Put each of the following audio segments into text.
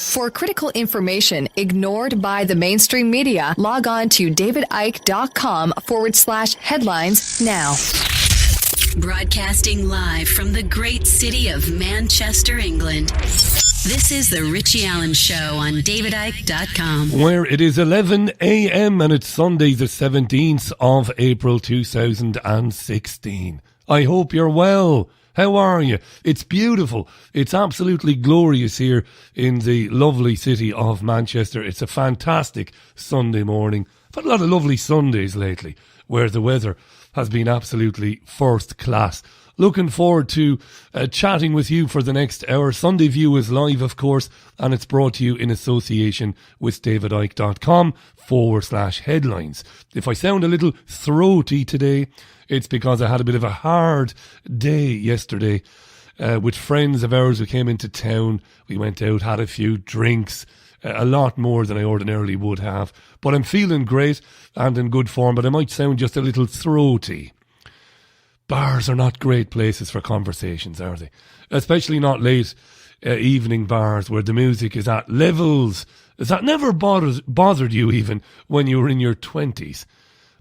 For critical information ignored by the mainstream media, log on to davidicke.com/headlines now. Broadcasting live from the great city of Manchester, England. This is the Richie Allen Show on davidicke.com. Where it is 11 a.m. and it's Sunday the 17th of April 2016. I hope you're well. How are you? It's beautiful. It's absolutely glorious here in the lovely city of Manchester. It's a fantastic Sunday morning. I've had a lot of lovely Sundays lately where the weather has been absolutely first class. Looking forward to chatting with you for the next hour. Sunday View is live, of course, and it's brought to you in association with davidicke.com/headlines. If I sound a little throaty today, it's because I had a bit of a hard day yesterday with friends of ours who came into town. We went out, had a few drinks, a lot more than I ordinarily would have. But I'm feeling great and in good form, but I might sound just a little throaty. Bars are not great places for conversations, are they? Especially not late evening bars where the music is at levels that never bothered you even when you were in your 20s.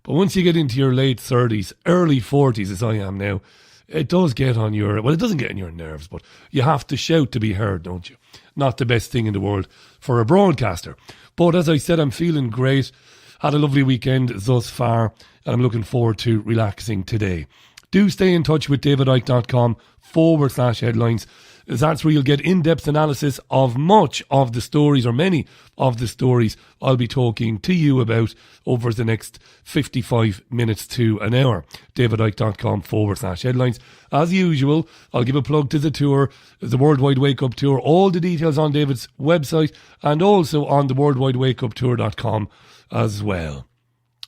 But once you get into your late 30s, early 40s as I am now, it does get on your... Well, it doesn't get on your nerves, but you have to shout to be heard, don't you? Not the best thing in the world for a broadcaster. But as I said, I'm feeling great. Had a lovely weekend thus far, and I'm looking forward to relaxing today. Do stay in touch with davidicke.com/headlines. That's where you'll get in-depth analysis of much of the stories, or many of the stories I'll be talking to you about over the next 55 minutes to an hour. davidicke.com/headlines. As usual, I'll give a plug to the tour, the Worldwide Wake Up Tour. All the details on David's website and also on the worldwidewakeuptour.com as well.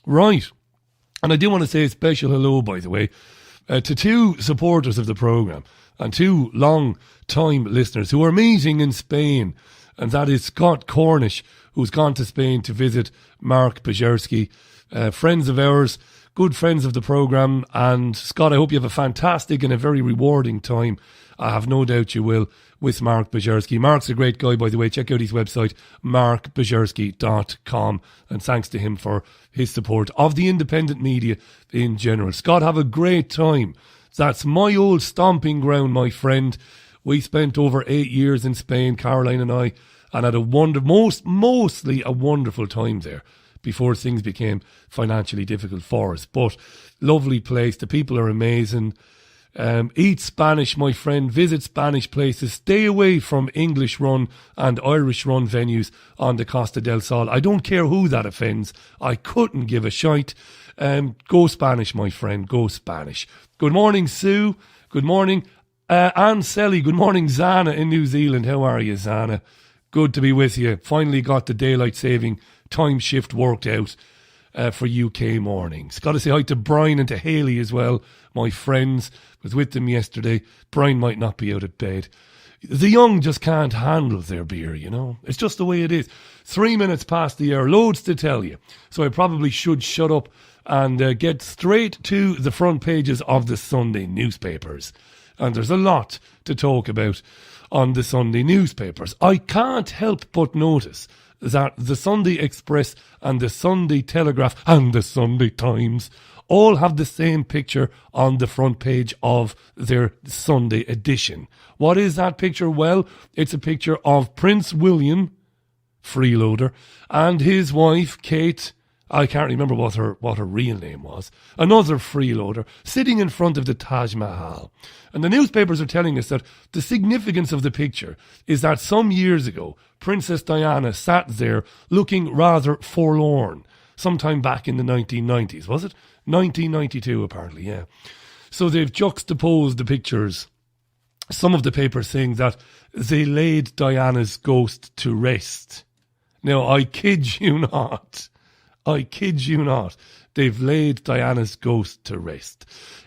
Right. And I do want to say a special hello, by the way, to two supporters of the programme and two long-time listeners who are meeting in Spain, and that is Scott Cornish, who's gone to Spain to visit Mark Bajerski, friends of ours, good friends of the programme. And Scott, I hope you have a fantastic and a very rewarding time. I have no doubt you will, with Mark Bajerski. Mark's a great guy, by the way. Check out his website, markbajerski.com, and thanks to him for his support of the independent media in general. Scott, have a great time. That's my old stomping ground, my friend. We spent over 8 years in Spain, Caroline and I, and had a mostly a wonderful time there before things became financially difficult for us. But lovely place. The people are amazing. Eat Spanish, my friend. Visit Spanish places. Stay away from English-run and Irish-run venues on the Costa del Sol. I don't care who that offends. I couldn't give a shite. Go Spanish, my friend. Go Spanish. Good morning, Sue. Good morning, Anne Selly. Good morning, Zana in New Zealand. How are you, Zana? Good to be with you. Finally got the daylight saving time shift worked out for UK mornings. Got to say hi to Brian and to Haley as well. My friends, was with them yesterday. Brian might not be out of bed. The young just can't handle their beer, you know. It's just the way it is. 3 minutes past the hour, loads to tell you. So I probably should shut up and get straight to the front pages of the Sunday newspapers. And there's a lot to talk about on the Sunday newspapers. I can't help but notice that the Sunday Express and the Sunday Telegraph and the Sunday Times all have the same picture on the front page of their Sunday edition. What is that picture? Well, it's a picture of Prince William, freeloader, and his wife, Kate. I can't remember what her real name was. Another freeloader sitting in front of the Taj Mahal. And the newspapers are telling us that the significance of the picture is that some years ago, Princess Diana sat there looking rather forlorn. Sometime back in the 1990s, was it? 1992, apparently, yeah. So they've juxtaposed the pictures. Some of the papers saying that they laid Diana's ghost to rest. Now, I kid you not. I kid you not. They've laid Diana's ghost to rest.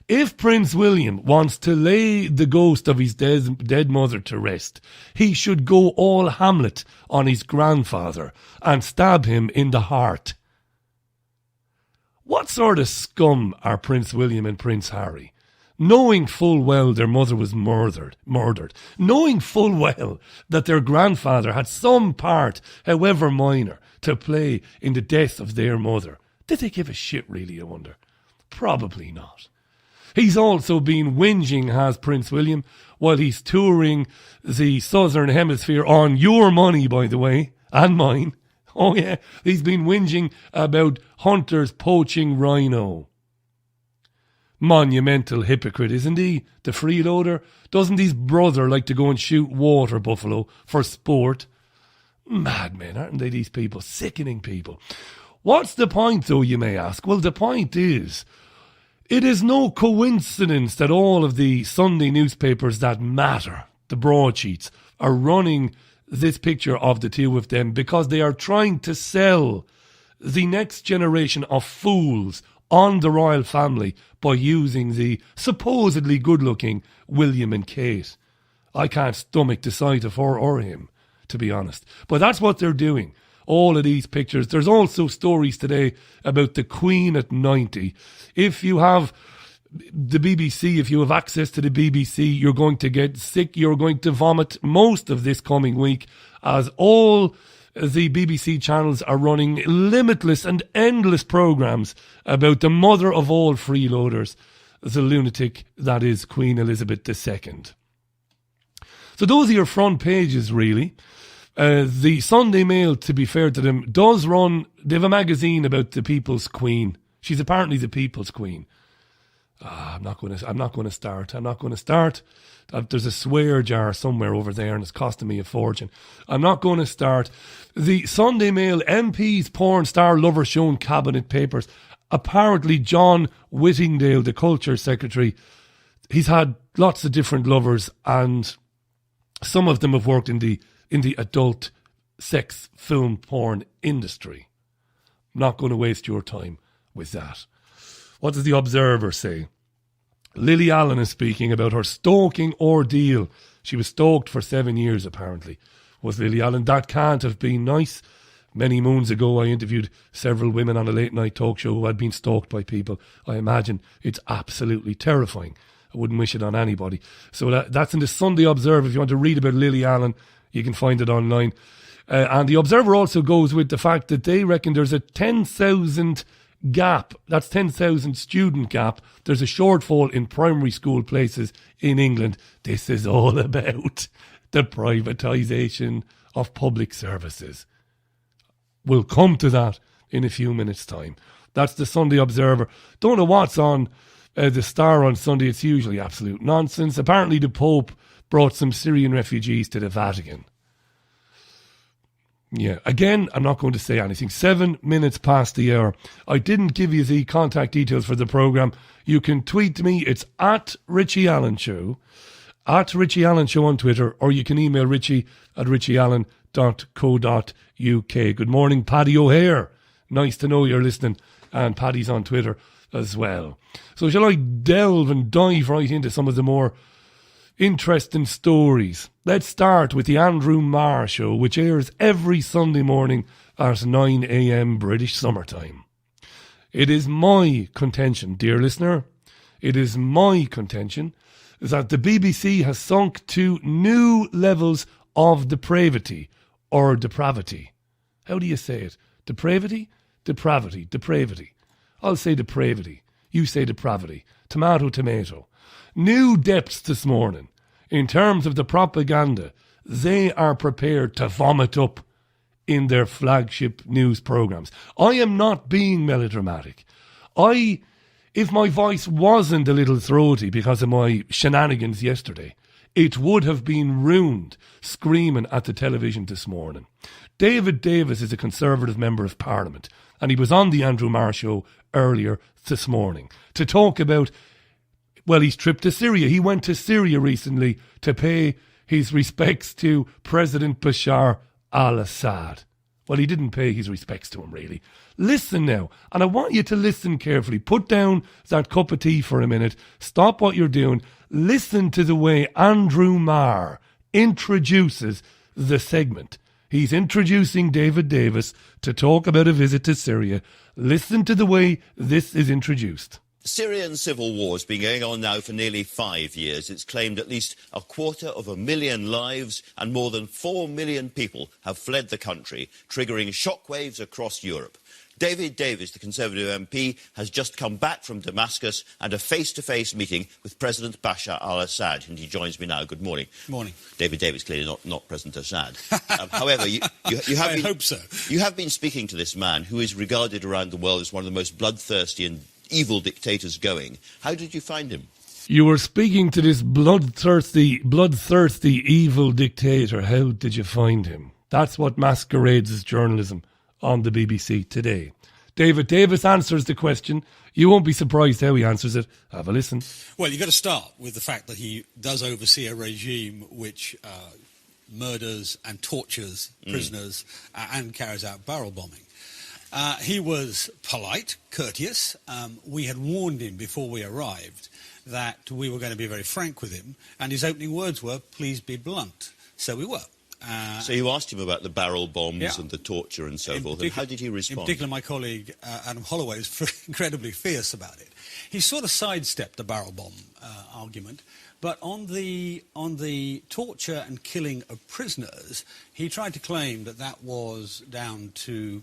If Prince William wants to lay the ghost of his dead mother to rest, he should go all Hamlet on his grandfather and stab him in the heart. What sort of scum are Prince William and Prince Harry? knowing full well their mother was murdered, knowing full well that their grandfather had some part, however minor, to play in the death of their mother. Did they give a shit, really, I wonder? Probably not. He's also been whinging, has Prince William, while he's touring the Southern Hemisphere on your money, by the way, and mine. Oh yeah, he's been whinging about hunters poaching rhino. Monumental hypocrite, isn't he? The freeloader. Doesn't his brother like to go and shoot water buffalo for sport? Madmen, aren't they, these people? Sickening people. What's the point, though, you may ask? Well, the point is, it is no coincidence that all of the Sunday newspapers that matter, the broadsheets, are running this picture of the two of them because they are trying to sell the next generation of fools on the royal family by using the supposedly good-looking William and Kate. I can't stomach the sight of her or him, to be honest. But that's what they're doing. All of these pictures. There's also stories today about the Queen at 90. If you have the BBC, if you have access to the BBC, you're going to get sick, you're going to vomit most of this coming week, as all the BBC channels are running limitless and endless programmes about the mother of all freeloaders, the lunatic that is Queen Elizabeth II. So those are your front pages, really. The Sunday Mail, to be fair to them, does run, they have a magazine about the People's Queen. She's apparently the People's Queen. I'm not going to start. There's a swear jar somewhere over there and it's costing me a fortune. I'm not going to start. The Sunday Mail, MP's porn star lover shown cabinet papers. Apparently John Whittingdale, the culture secretary, he's had lots of different lovers and some of them have worked in the adult sex film porn industry. I'm not going to waste your time with that. What does the Observer say? Lily Allen is speaking about her stalking ordeal. She was stalked for 7 years, apparently. Was Lily Allen? That can't have been nice. Many moons ago, I interviewed several women on a late-night talk show who had been stalked by people. I imagine it's absolutely terrifying. I wouldn't wish it on anybody. So that's in the Sunday Observer. If you want to read about Lily Allen, you can find it online. And the Observer also goes with the fact that they reckon there's a 10,000 gap. That's 10,000 student gap. There's a shortfall in primary school places in England. This is all about the privatisation of public services. We'll come to that in a few minutes' time. That's the Sunday Observer. Don't know what's on the Star on Sunday. It's usually absolute nonsense. Apparently the Pope brought some Syrian refugees to the Vatican. Yeah, again, I'm not going to say anything. 7 minutes past the hour. I didn't give you the contact details for the programme. You can tweet me. It's at Richie Allen Show. At Richie Allen Show on Twitter. Or you can email Richie at richieallen.co.uk. Good morning, Paddy O'Hare. Nice to know you're listening. And Paddy's on Twitter as well. So shall I delve and dive right into some of the more interesting stories? Let's start with the Andrew Marr Show, which airs every Sunday morning at 9 a.m. British summertime. It is my contention, dear listener, it is my contention that the BBC has sunk to new levels of depravity or depravity. How do you say it? Depravity? Depravity. Depravity. I'll say depravity. You say depravity. Tomato, tomato. New depths this morning. In terms of the propaganda they are prepared to vomit up in their flagship news programmes. I am not being melodramatic. If my voice wasn't a little throaty because of my shenanigans yesterday, it would have been ruined screaming at the television this morning. David Davis is a Conservative Member of Parliament and he was on the Andrew Marr Show earlier this morning to talk about, well, his trip to Syria. He went to Syria recently to pay his respects to President Bashar al-Assad. Well, he didn't pay his respects to him, really. Listen now, and I want you to listen carefully. Put down that cup of tea for a minute. Stop what you're doing. Listen to the way Andrew Marr introduces the segment. He's introducing David Davis to talk about a visit to Syria. Listen to the way this is introduced. The Syrian civil war has been going on now for nearly 5 years. It's claimed at least 250,000 lives and more than 4 million people have fled the country, triggering shockwaves across Europe. David Davis, the Conservative MP, has just come back from Damascus and a face-to-face meeting with President Bashar al-Assad, and he joins me now. Good morning. Morning. David Davis, clearly not President Assad. However, you have been, hope so. You have been speaking to this man who is regarded around the world as one of the most bloodthirsty and evil dictators going. How did you find him? You were speaking to this bloodthirsty, evil dictator. How did you find him? That's what masquerades as journalism on the BBC today. David Davis answers the question. You won't be surprised how he answers it. Have a listen. Well, you've got to start with the fact that he does oversee a regime which murders and tortures prisoners and carries out barrel bombing. He was polite, courteous. We had warned him before we arrived that we were going to be very frank with him, and his opening words were, "Please be blunt." So we were. So you asked him about the barrel bombs and the torture and so forth, and how did he respond? In particular, my colleague Adam Holloway was incredibly fierce about it. He sort of sidestepped the barrel bomb argument, but on the torture and killing of prisoners, he tried to claim that was down to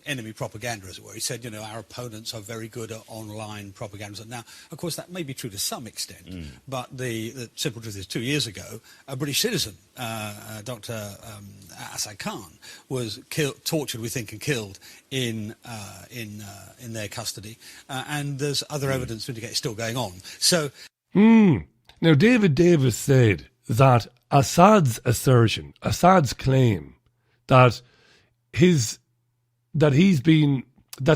enemy propaganda, as it were. He said, our opponents are very good at online propaganda. Now, of course, that may be true to some extent, but the simple truth is 2 years ago, a British citizen, Dr. Asad Khan, was tortured, we think, and killed in their custody, and there's other evidence to indicate it's still going on. So, Now, David Davis said that Assad's assertion, Assad's claim that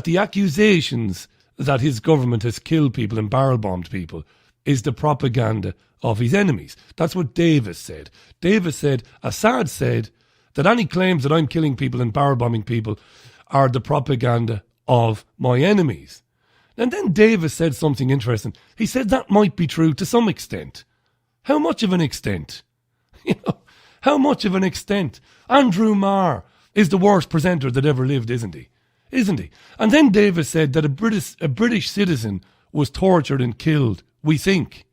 the accusations that his government has killed people and barrel bombed people is the propaganda of his enemies. That's what Davis said. Davis said, Assad said that any claims that I'm killing people and barrel bombing people are the propaganda of my enemies. And then Davis said something interesting. He said that might be true to some extent. How much of an extent? How much of an extent? Andrew Marr is the worst presenter that ever lived, isn't he? Isn't he? And then Davis said that a British citizen was tortured and killed, we think.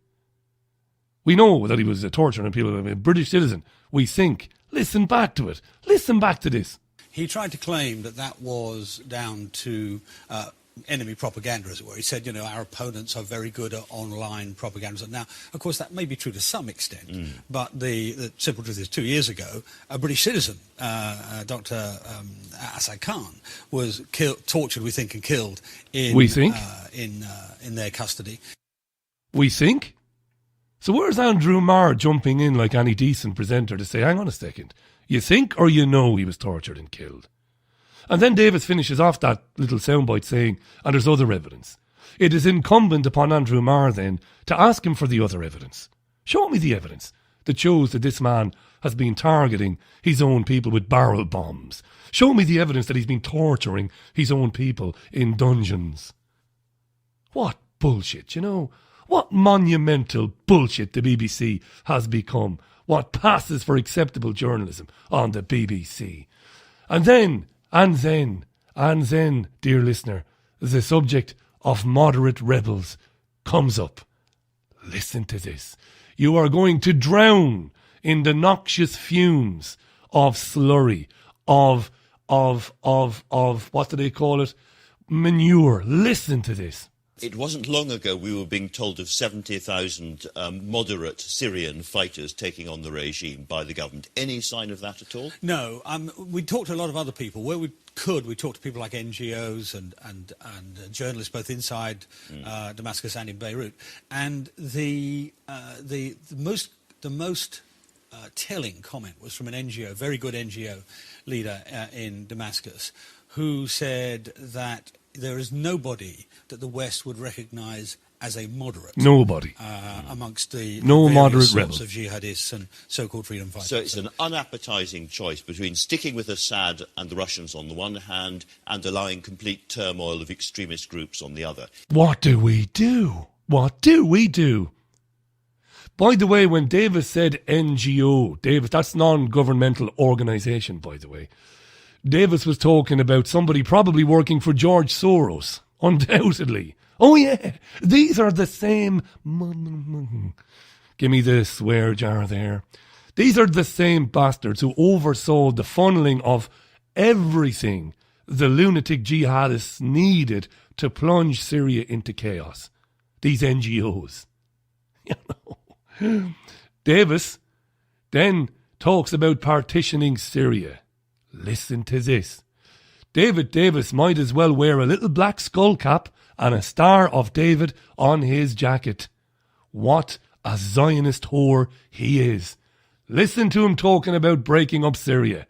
We know that he was torturing people, a British citizen, we think. Listen back to it. Listen back to this. He tried to claim that was down to enemy propaganda, as it were. He said, our opponents are very good at online propaganda. Now, of course, that may be true to some extent, but the simple truth is 2 years ago, a British citizen, Dr. Asad Khan, was tortured, we think, and killed in their custody. We think? So where's Andrew Marr jumping in like any decent presenter to say, hang on a second, you think or you know he was tortured and killed? And then Davis finishes off that little soundbite saying, and there's other evidence. It is incumbent upon Andrew Marr then to ask him for the other evidence. Show me the evidence that shows that this man has been targeting his own people with barrel bombs. Show me the evidence that he's been torturing his own people in dungeons. What bullshit, What monumental bullshit the BBC has become. What passes for acceptable journalism on the BBC. And then, dear listener, the subject of moderate rebels comes up. Listen to this. You are going to drown in the noxious fumes of slurry, of what do they call it? Manure. Listen to this. It wasn't long ago we were being told of 70,000 moderate Syrian fighters taking on the regime by the government. Any sign of that at all? No. We talked to a lot of other people. Where we could, we talked to people like NGOs and journalists both inside Damascus and in Beirut. And the most telling comment was from an NGO, very good NGO leader in Damascus, who said that there is nobody that the West would recognise as a moderate. Nobody. Amongst the moderate sorts rebel of jihadists and so-called freedom fighters. So it's an unappetising choice between sticking with Assad and the Russians on the one hand and allowing complete turmoil of extremist groups on the other. What do we do? What do we do? By the way, when Davis said NGO, Davis, that's non-governmental organisation, by the way. Davis was talking about somebody probably working for George Soros. Undoubtedly. Oh yeah, these are the same... Give me the swear jar there. These are the same bastards who oversaw the funneling of everything the lunatic jihadists needed to plunge Syria into chaos. These NGOs. You know. Davis then talks about partitioning Syria. Listen to this. David Davis might as well wear a little black skull cap and a Star of David on his jacket. What a Zionist whore he is. Listen to him talking about breaking up Syria.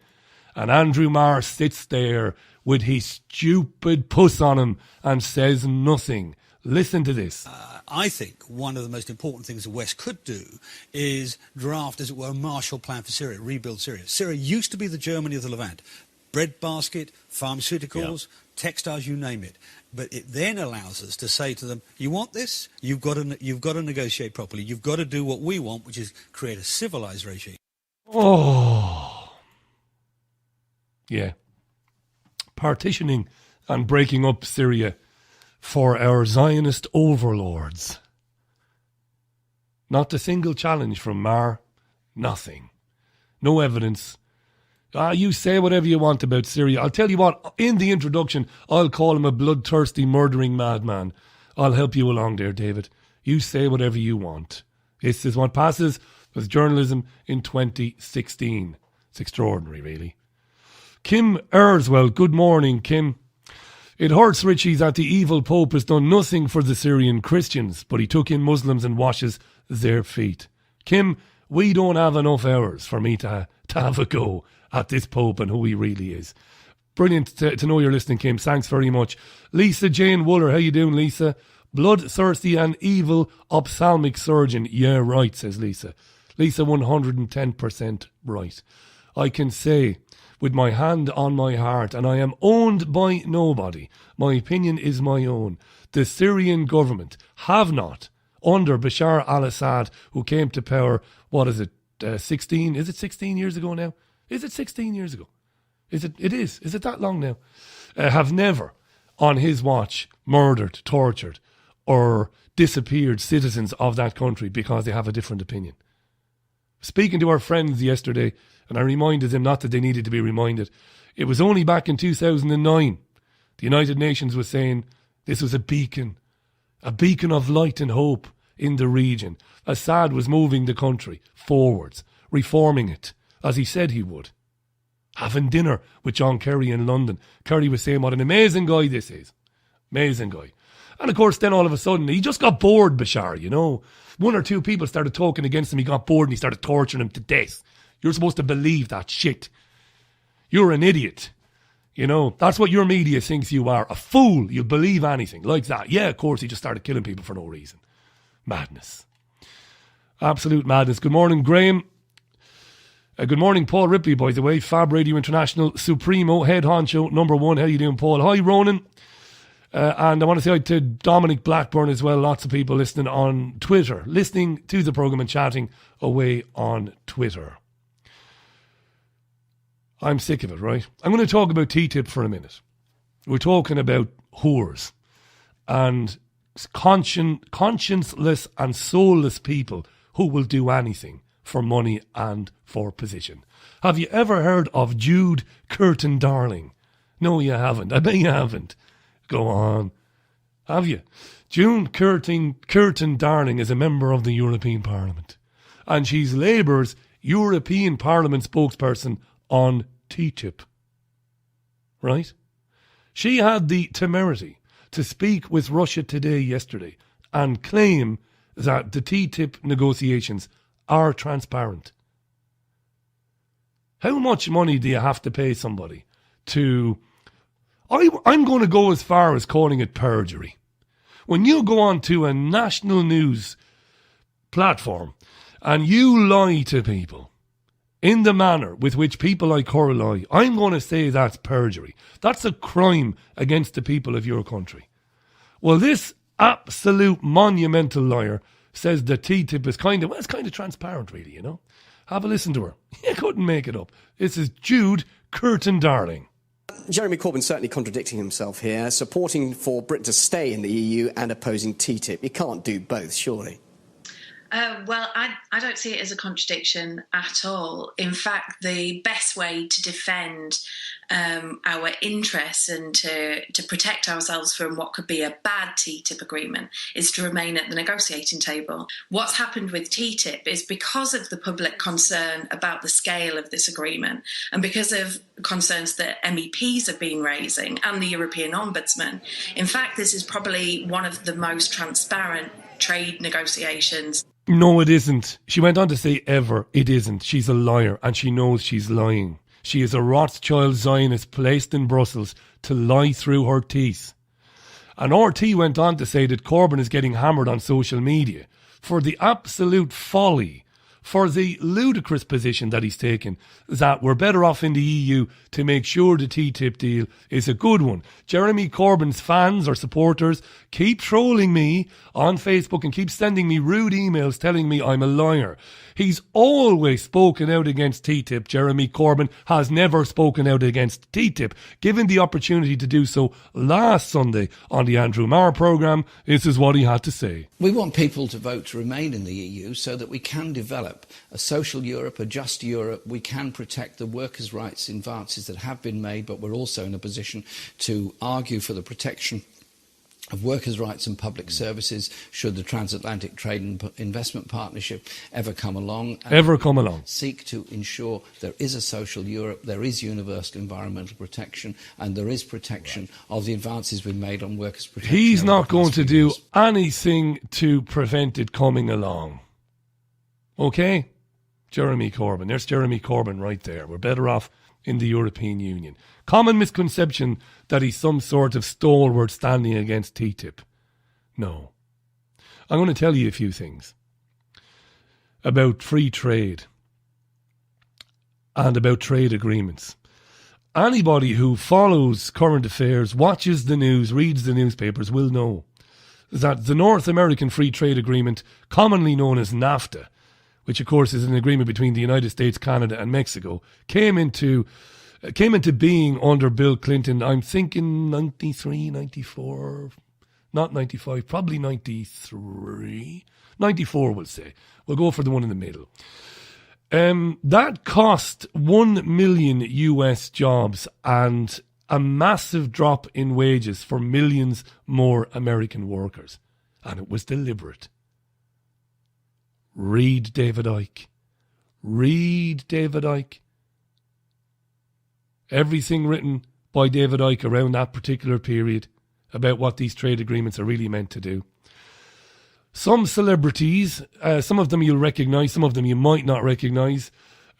And Andrew Marr sits there with his stupid puss on him and says nothing. Listen to this. I think one of the most important things the West could do is draft, as it were, a Marshall Plan for Syria, rebuild Syria. Syria used to be the Germany of the Levant. Breadbasket, pharmaceuticals, textiles, you name it. But it then allows us to say to them, you want this? You've got to negotiate properly. You've got to do what we want, which is create a civilized regime. Oh. Yeah. Partitioning and breaking up Syria for our Zionist overlords. Not a single challenge from Marr. Nothing. No evidence. You say whatever you want about Syria. I'll tell you what, in the introduction, I'll call him a bloodthirsty, murdering madman. I'll help you along there, David. You say whatever you want. This is what passes as journalism in 2016. It's extraordinary, really. Kim Erswell, good morning, Kim. It hurts, Richie, that the evil Pope has done nothing for the Syrian Christians, but he took in Muslims and washes their feet. Kim, we don't have enough hours for me to have a go at this Pope and who he really is. Brilliant to know you're listening, Kim. Thanks very much. Lisa Jane Wooler, how you doing, Lisa? Bloodthirsty and evil ophthalmic surgeon. Yeah, right, says Lisa. Lisa, 110% right. I can say with my hand on my heart, and I am owned by nobody, my opinion is my own, the Syrian government have not, under Bashar al-Assad, who came to power, 16? Is it 16 years ago now? Is it 16 years ago? It is. Is it that long now? Have never, on his watch, murdered, tortured, or disappeared citizens of that country because they have a different opinion. Speaking to our friends yesterday, and I reminded them, not that they needed to be reminded, it was only back in 2009, the United Nations was saying this was a beacon of light and hope in the region. Assad was moving the country forwards, reforming it, as he said he would. Having dinner with John Kerry in London. Kerry was saying what an amazing guy this is. Amazing guy. And of course, then all of a sudden, he just got bored, Bashar, you know. One or two people started talking against him, he got bored and he started torturing him to death. You're supposed to believe that shit. You're an idiot. You know, that's what your media thinks you are. A fool. You'll believe anything like that. Yeah, of course, he just started killing people for no reason. Madness. Absolute madness. Good morning, Graham. Good morning, Paul Ripley, by the way. Fab Radio International Supremo, head honcho, number one. How you doing, Paul? Hi, Ronan. And I want to say hi to Dominic Blackburn as well. Lots of people listening on Twitter, listening to the programme and chatting away on Twitter. I'm sick of it, right? I'm going to talk about TTIP for a minute. We're talking about whores and conscienceless and soulless people who will do anything for money and for position. Have you ever heard of Jude Curtin Darling? No, you haven't. I bet you haven't. Go on. Have you? Jude Curtin Darling is a member of the European Parliament. And she's Labour's European Parliament spokesperson on TTIP. Right? She had the temerity to speak with Russia Today yesterday and claim that the TTIP negotiations are transparent. How much money do you have to pay somebody to... I'm going to go as far as calling it perjury. When you go on to a national news platform and you lie to people in the manner with which people like her lie, I'm going to say that's perjury. That's a crime against the people of your country. Well, this absolute monumental liar says that TTIP is kind of transparent, really, you know. Have a listen to her. You couldn't make it up. This is Jude Curtin Darling. Jeremy Corbyn certainly contradicting himself here, supporting for Britain to stay in the EU and opposing TTIP. You can't do both, surely. Well, I don't see it as a contradiction at all. In fact, the best way to defend our interests and to protect ourselves from what could be a bad TTIP agreement is to remain at the negotiating table. What's happened with TTIP is because of the public concern about the scale of this agreement and because of concerns that MEPs have been raising and the European Ombudsman. In fact, this is probably one of the most transparent trade negotiations. No, it isn't. She went on to say ever, it isn't. She's a liar and she knows she's lying. She is a Rothschild Zionist placed in Brussels to lie through her teeth. And RT went on to say that Corbyn is getting hammered on social media for the absolute folly, for the ludicrous position that he's taken, that we're better off in the EU to make sure the TTIP deal is a good one. Jeremy Corbyn's fans or supporters keep trolling me on Facebook and keep sending me rude emails telling me I'm a liar. He's always spoken out against TTIP. Jeremy Corbyn has never spoken out against TTIP. Given the opportunity to do so last Sunday on the Andrew Marr programme, this is what he had to say. We want people to vote to remain in the EU so that we can develop a social Europe, a just Europe. We can protect the workers' rights advances that have been made, but we're also in a position to argue for the protection of workers' rights and public services should the Transatlantic Trade and Investment Partnership ever come along. Seek to ensure there is a social Europe, there is universal environmental protection, and there is protection of the advances we've made on workers' protection. He's not going to do anything to prevent it coming along. Okay? Jeremy Corbyn. There's Jeremy Corbyn right there. We're better off in the European Union. Common misconception that he's some sort of stalwart standing against TTIP. No. I'm going to tell you a few things about free trade and about trade agreements. Anybody who follows current affairs, watches the news, reads the newspapers will know that the North American Free Trade Agreement, commonly known as NAFTA, which of course is an agreement between the United States, Canada and Mexico, came into being under Bill Clinton, I'm thinking 93, 94, not 95, probably 93, 94 we'll say. We'll go for the one in the middle. That cost 1 million US jobs and a massive drop in wages for millions more American workers. And it was deliberate. Read David Icke. Read David Icke. Everything written by David Icke around that particular period about what these trade agreements are really meant to do. Some celebrities, some of them you'll recognise, some of them you might not recognise,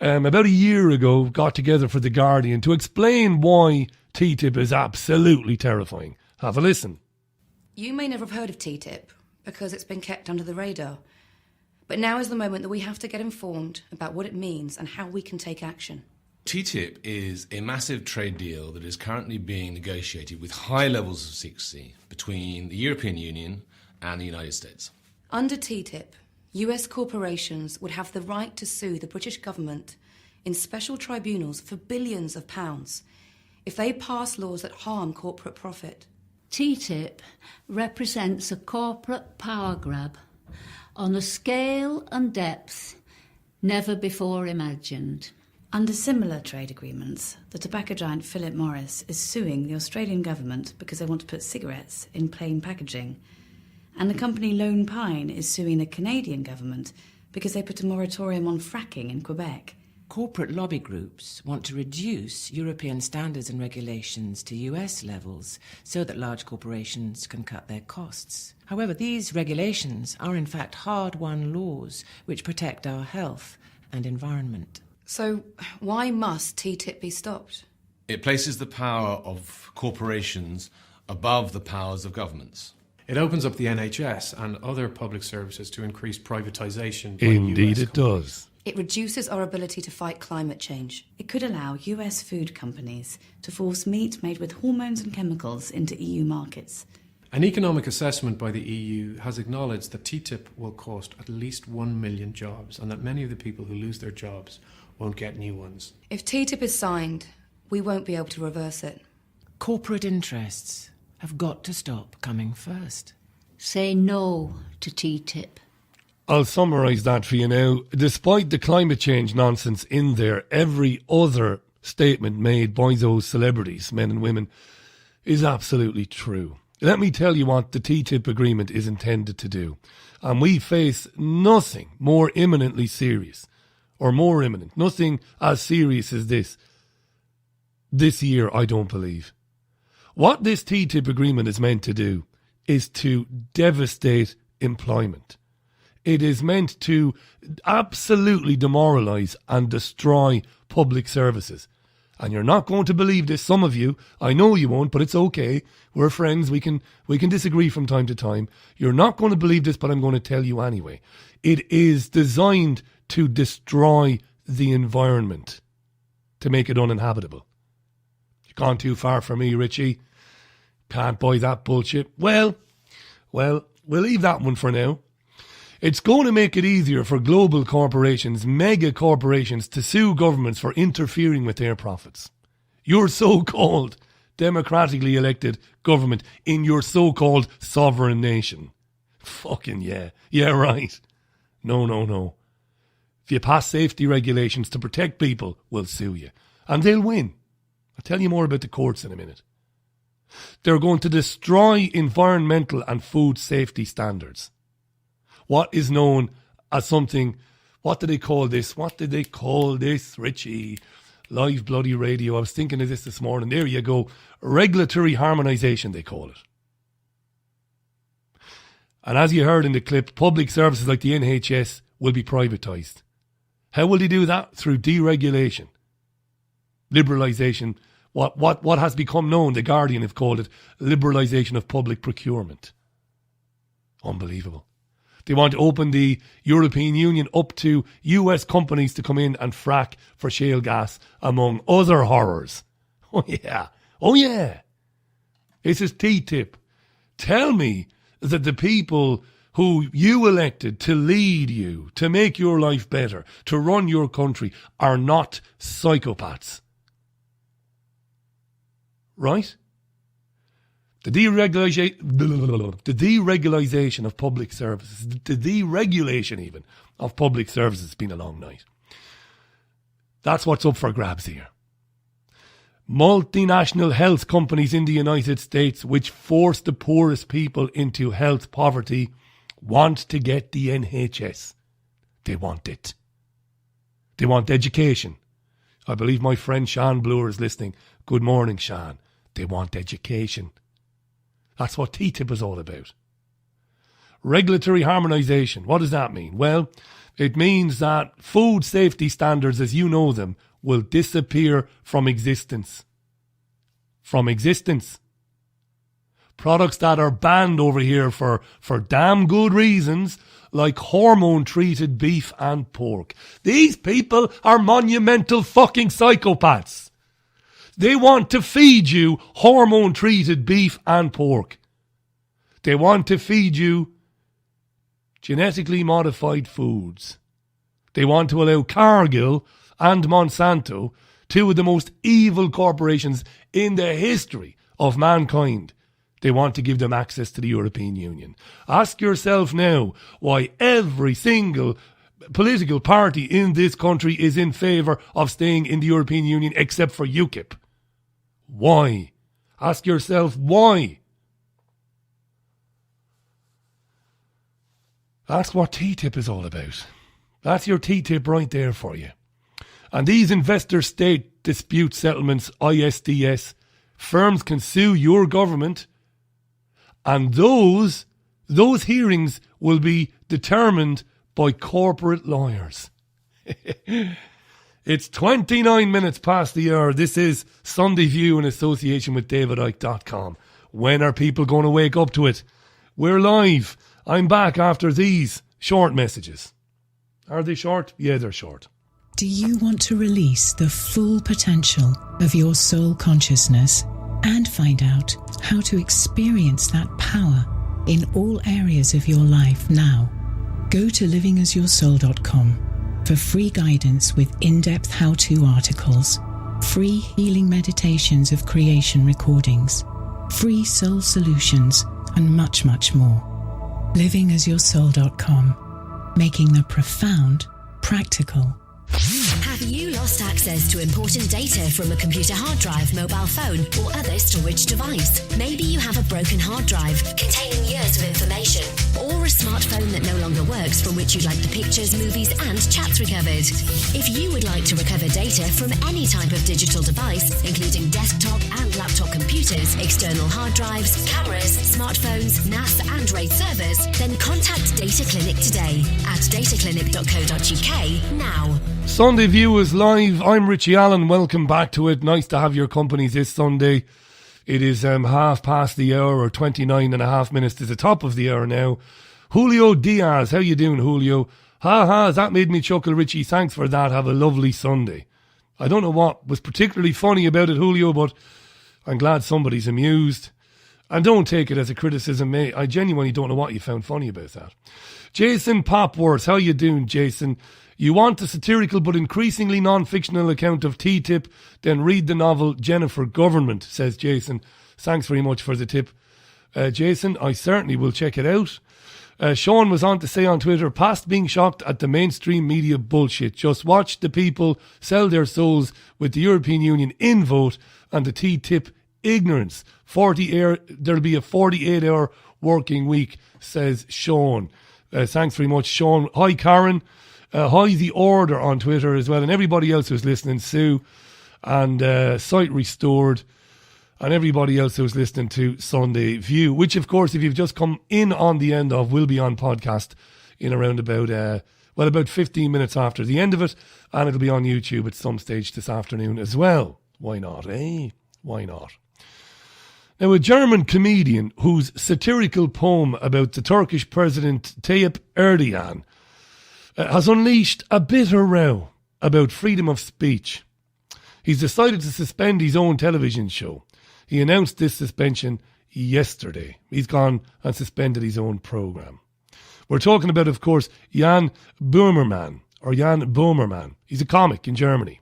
about a year ago got together for The Guardian to explain why TTIP is absolutely terrifying. Have a listen. You may never have heard of TTIP because it's been kept under the radar. But now is the moment that we have to get informed about what it means and how we can take action. TTIP is a massive trade deal that is currently being negotiated with high levels of secrecy between the European Union and the United States. Under TTIP, US corporations would have the right to sue the British government in special tribunals for billions of pounds if they pass laws that harm corporate profit. TTIP represents a corporate power grab on a scale and depth never before imagined. Under similar trade agreements, the tobacco giant Philip Morris is suing the Australian government because they want to put cigarettes in plain packaging. And the company Lone Pine is suing the Canadian government because they put a moratorium on fracking in Quebec. Corporate lobby groups want to reduce European standards and regulations to US levels so that large corporations can cut their costs. However, these regulations are in fact hard-won laws which protect our health and environment. So why must TTIP be stopped? It places the power of corporations above the powers of governments. It opens up the NHS and other public services to increase privatisation. Indeed it does. It reduces our ability to fight climate change. It could allow US food companies to force meat made with hormones and chemicals into EU markets. An economic assessment by the EU has acknowledged that TTIP will cost at least 1 million jobs and that many of the people who lose their jobs won't get new ones. If TTIP is signed, we won't be able to reverse it. corporate interests have got to stop coming first. Say no to TTIP. I'll summarise that for you now. Despite the climate change nonsense in there, every other statement made by those celebrities, men and women, is absolutely true. Let me tell you what the TTIP agreement is intended to do. And we face nothing more imminently serious, or more imminent, nothing as serious as this year, I don't believe. What this TTIP agreement is meant to do is to devastate employment. It is meant to absolutely demoralise and destroy public services. And you're not going to believe this, some of you. I know you won't, but it's okay. We're friends. We can disagree from time to time. You're not going to believe this, but I'm going to tell you anyway. It is designed to destroy the environment, to make it uninhabitable. You've gone too far for me, Richie. Can't buy that bullshit. Well, we'll leave that one for now. It's going to make it easier for global corporations, mega corporations, to sue governments for interfering with their profits. Your so-called democratically elected government in your so-called sovereign nation. Fucking yeah. Yeah, right. No. If you pass safety regulations to protect people, we'll sue you. And they'll win. I'll tell you more about the courts in a minute. They're going to destroy environmental and food safety standards. What is known as something, what do they call this? What did they call this, Richie? Live bloody radio. I was thinking of this morning. There you go. Regulatory harmonisation, they call it. And as you heard in the clip, public services like the NHS will be privatised. How will they do that? Through deregulation. Liberalisation. What has become known, The Guardian have called it, liberalisation of public procurement. Unbelievable. They want to open the European Union up to US companies to come in and frack for shale gas, among other horrors. Oh yeah. This is TTIP. Tell me that the people who you elected to lead you, to make your life better, to run your country, are not psychopaths. Right? The deregulation of public services, the deregulation even of public services has been a long night. That's what's up for grabs here. Multinational health companies in the United States, which force the poorest people into health poverty, want to get the NHS. They want it. They want education. I believe my friend Sean Bloor is listening. Good morning, Sean. They want education. That's what TTIP is all about. Regulatory harmonisation. What does that mean? Well, it means that food safety standards, as you know them, will disappear from existence. From existence. Products that are banned over here for damn good reasons, like hormone-treated beef and pork. These people are monumental fucking psychopaths. They want to feed you hormone-treated beef and pork. They want to feed you genetically modified foods. They want to allow Cargill and Monsanto, two of the most evil corporations in the history of mankind, they want to give them access to the European Union. Ask yourself now why every single political party in this country is in favour of staying in the European Union except for UKIP. Why? Ask yourself why. That's what TTIP is all about. That's your TTIP right there for you. And these investor-state dispute settlements, ISDS, firms can sue your government, and those hearings will be determined by corporate lawyers. It's 29 minutes past the hour. This is Sunday View in association with DavidIke.com. When are people going to wake up to it? We're live. I'm back after these short messages. Are they short? Yeah, they're short. Do you want to release the full potential of your soul consciousness and find out how to experience that power in all areas of your life now? Go to livingasyoursoul.com for free guidance with in-depth how-to articles. free healing meditations of creation recordings, free soul solutions, and much, much more. livingasyoursoul.com, making the profound practical. Have you lost access to important data from a computer hard drive, mobile phone, or other storage device? Maybe you have a broken hard drive containing years of information, or a smartphone that no longer works from which you'd like the pictures, movies, and chats recovered. If you would like to recover data from any type of digital device, including desktop and laptop computers, external hard drives, cameras, smartphones, NAS, and RAID servers, then contact Data Clinic today at dataclinic.co.uk now. Sunday View is live. I'm Richie Allen. Welcome back to it. Nice to have your company this Sunday. It is half past the hour, or 29 and a half minutes to the top of the hour now. Julio Diaz, how you doing, Julio? That made me chuckle, Richie. Thanks for that. Have a lovely Sunday. I don't know what was particularly funny about it, Julio, but I'm glad somebody's amused. And don't take it as a criticism, mate. I genuinely don't know what you found funny about that. Jason Popworth, how you doing, Jason? You want a satirical but increasingly non-fictional account of TTIP, then read the novel Jennifer Government, says Jason. Thanks very much for the tip. Jason, I certainly will check it out. Sean was on to say on Twitter, past being shocked at the mainstream media bullshit. Just watch the people sell their souls with the European Union in vote and the TTIP ignorance. There'll be a 48-hour working week, says Sean. Thanks very much, Sean. Hi, Karen. Hi, The Order on Twitter as well, and everybody else who's listening, Sue, and Site Restored, and everybody else who's listening to Sunday View, which, of course, if you've just come in on the end of, will be on podcast in around about 15 minutes after the end of it, and it'll be on YouTube at some stage this afternoon as well. Why not, eh? Why not? Now, a German comedian whose satirical poem about the Turkish President Tayyip Erdogan has unleashed a bitter row about freedom of speech. He's decided to suspend his own television show. He announced this suspension yesterday. He's gone and suspended his own programme. We're talking about, of course, Jan Böhmermann. He's a comic in Germany.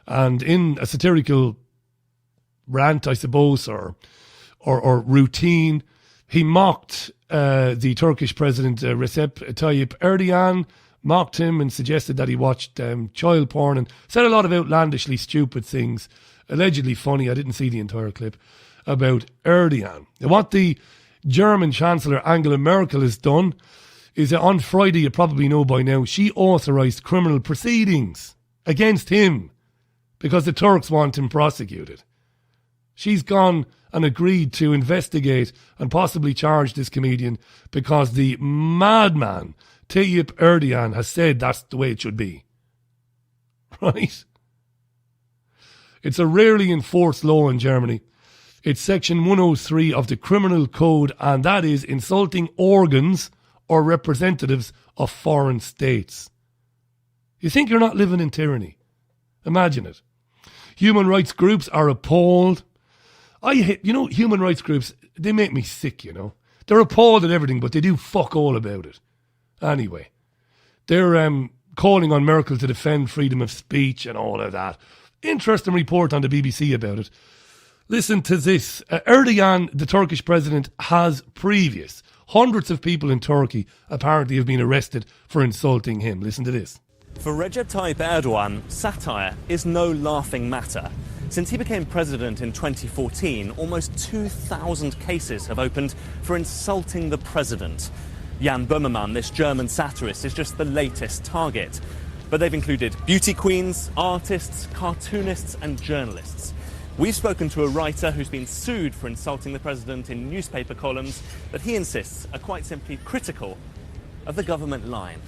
And in a satirical rant, I suppose, or routine, he mocked the Turkish President Recep Tayyip Erdogan, mocked him and suggested that he watched child porn and said a lot of outlandishly stupid things, allegedly funny, I didn't see the entire clip, about Erdogan. And what the German Chancellor Angela Merkel has done is that on Friday, you probably know by now, she authorised criminal proceedings against him because the Turks want him prosecuted. She's gone and agreed to investigate and possibly charge this comedian because the madman Tayyip Erdogan has said that's the way it should be. Right? It's a rarely enforced law in Germany. It's section 103 of the Criminal Code, and that is insulting organs or representatives of foreign states. You think you're not living in tyranny? Imagine it. Human rights groups are appalled. Human rights groups, they make me sick, They're appalled at everything, but they do fuck all about it. Anyway, they're calling on Merkel to defend freedom of speech and all of that. Interesting report on the BBC about it. Listen to this. Erdogan, the Turkish president, has previous. Hundreds of people in Turkey apparently have been arrested for insulting him. Listen to this. For Recep Tayyip Erdogan, satire is no laughing matter. Since he became president in 2014, almost 2,000 cases have opened for insulting the president. Jan Böhmermann, this German satirist, is just the latest target. But they've included beauty queens, artists, cartoonists and journalists. We've spoken to a writer who's been sued for insulting the president in newspaper columns that he insists are quite simply critical of the government line.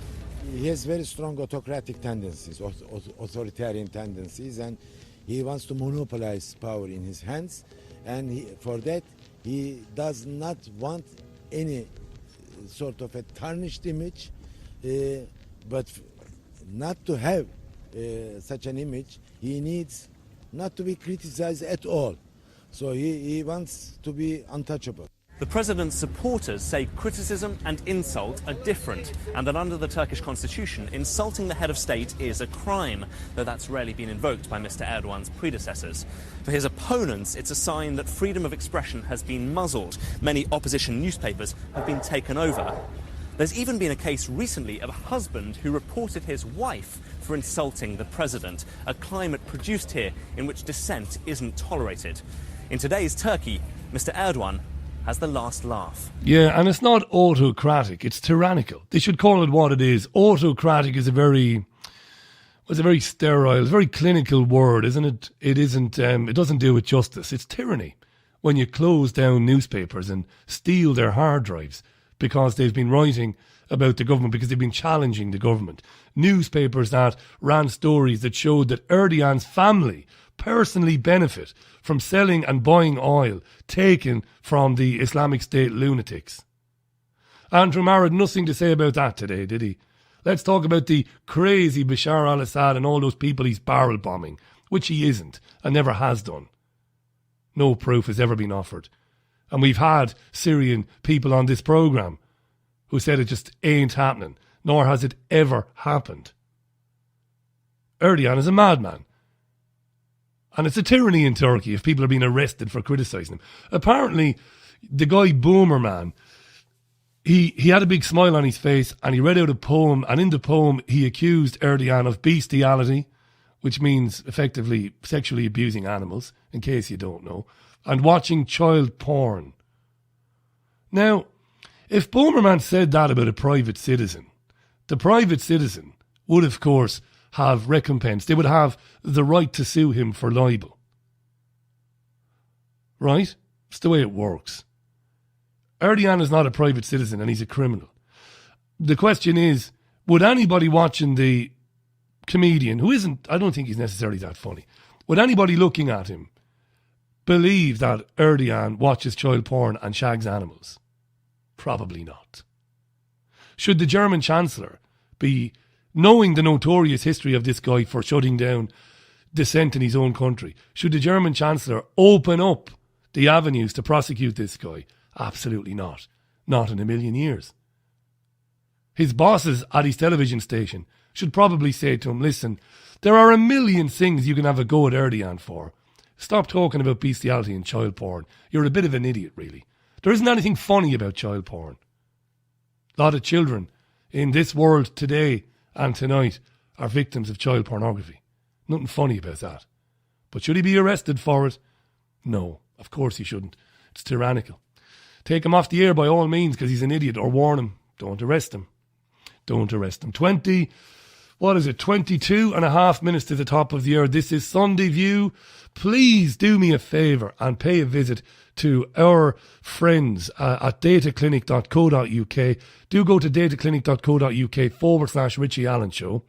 He has very strong autocratic tendencies, authoritarian tendencies, and he wants to monopolize power in his hands, and for that he does not want any sort of a tarnished image, but not to have such an image, he needs not to be criticized at all. So he wants to be untouchable. The president's supporters say criticism and insult are different, and that under the Turkish constitution, insulting the head of state is a crime, though that's rarely been invoked by Mr. Erdogan's predecessors. For his opponents, it's a sign that freedom of expression has been muzzled. Many opposition newspapers have been taken over. There's even been a case recently of a husband who reported his wife for insulting the president, a climate produced here in which dissent isn't tolerated. In today's Turkey, Mr. Erdogan has the last laugh. Yeah, and it's not autocratic, it's tyrannical. They should call it what it is. Autocratic is a very sterile, very clinical word, isn't it? It isn't. It doesn't do with justice. It's tyranny. When you close down newspapers and steal their hard drives because they've been writing about the government, because they've been challenging the government. Newspapers that ran stories that showed that Erdogan's family personally benefit from selling and buying oil taken from the Islamic State lunatics. Andrew Marr had nothing to say about that today, did he? Let's talk about the crazy Bashar al-Assad and all those people he's barrel bombing, which he isn't and never has done. No proof has ever been offered. And we've had Syrian people on this programme who said it just ain't happening, nor has it ever happened. Erdogan is a madman. And it's a tyranny in Turkey if people are being arrested for criticising him. Apparently, the guy Boomerman, he had a big smile on his face and he read out a poem, and in the poem he accused Erdogan of bestiality, which means effectively sexually abusing animals, in case you don't know, and watching child porn. Now, if Boomerman said that about a private citizen, the private citizen would, of course, have recompense. They would have the right to sue him for libel. Right? It's the way it works. Erdogan is not a private citizen and he's a criminal. The question is, would anybody watching the comedian, who isn't, I don't think he's necessarily that funny, would anybody looking at him believe that Erdogan watches child porn and shags animals? Probably not. Should the German Chancellor be, knowing the notorious history of this guy for shutting down dissent in his own country, should the German Chancellor open up the avenues to prosecute this guy? Absolutely not. Not in a million years. His bosses at his television station should probably say to him, listen, there are a million things you can have a go at Erdogan for. Stop talking about bestiality and child porn. You're a bit of an idiot, really. There isn't anything funny about child porn. A lot of children in this world today and tonight are victims of child pornography. Nothing funny about that. But should he be arrested for it? No, of course he shouldn't. It's tyrannical. Take him off the air by all means because he's an idiot, or warn him. Don't arrest him. Don't arrest him. 22 and a half minutes to the top of the hour. This is Sunday View. Please do me a favour and pay a visit to our friends at dataclinic.co.uk. Do go to dataclinic.co.uk/RichieAllenshow.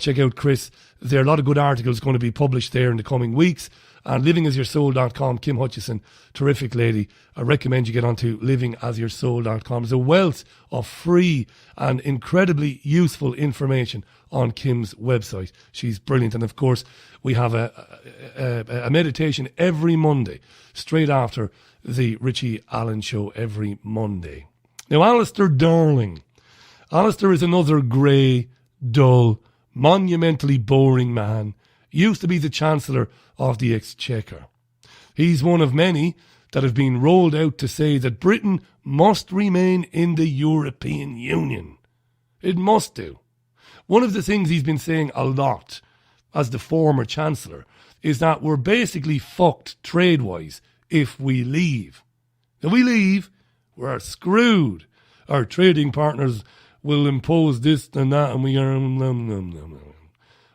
Check out Chris. There are a lot of good articles going to be published there in the coming weeks. And livingasyoursoul.com, Kim Hutchison, terrific lady. I recommend you get onto livingasyoursoul.com. There's a wealth of free and incredibly useful information on Kim's website. She's brilliant. And of course, we have a meditation every Monday, straight after the Richie Allen Show every Monday. Now, Alistair Darling. Alistair is another grey, dull, monumentally boring man. Used to be the Chancellor of the Exchequer. He's one of many that have been rolled out to say that Britain must remain in the European Union. It must do. One of the things he's been saying a lot as the former Chancellor is that we're basically fucked trade-wise if we leave. If we leave, we're screwed. Our trading partners will impose this and that and we are...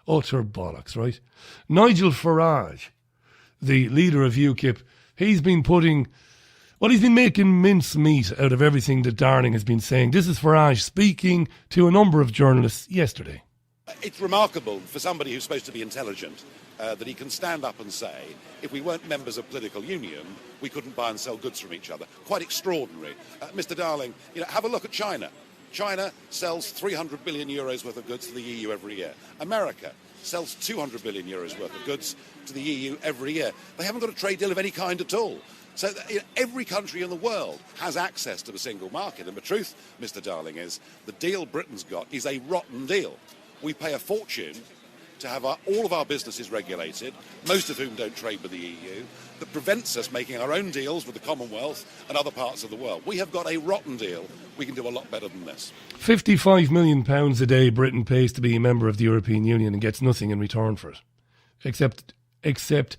Utter bollocks, right? Nigel Farage, the leader of UKIP, he's been making mincemeat out of everything that Darling has been saying. This is Farage speaking to a number of journalists yesterday. It's remarkable for somebody who's supposed to be intelligent that he can stand up and say, if we weren't members of political union, we couldn't buy and sell goods from each other. Quite extraordinary. Mr. Darling, have a look at China. China sells 300 billion euros worth of goods to the EU every year. America sells 200 billion euros worth of goods to the EU every year. They haven't got a trade deal of any kind at all. So every country in the world has access to the single market. And the truth, Mr. Darling, is the deal Britain's got is a rotten deal. We pay a fortune to have all of our businesses regulated, most of whom don't trade with the EU, that prevents us making our own deals with the Commonwealth and other parts of the world. We have got a rotten deal. We can do a lot better than this. £55 million a day Britain pays to be a member of the European Union and gets nothing in return for it. Except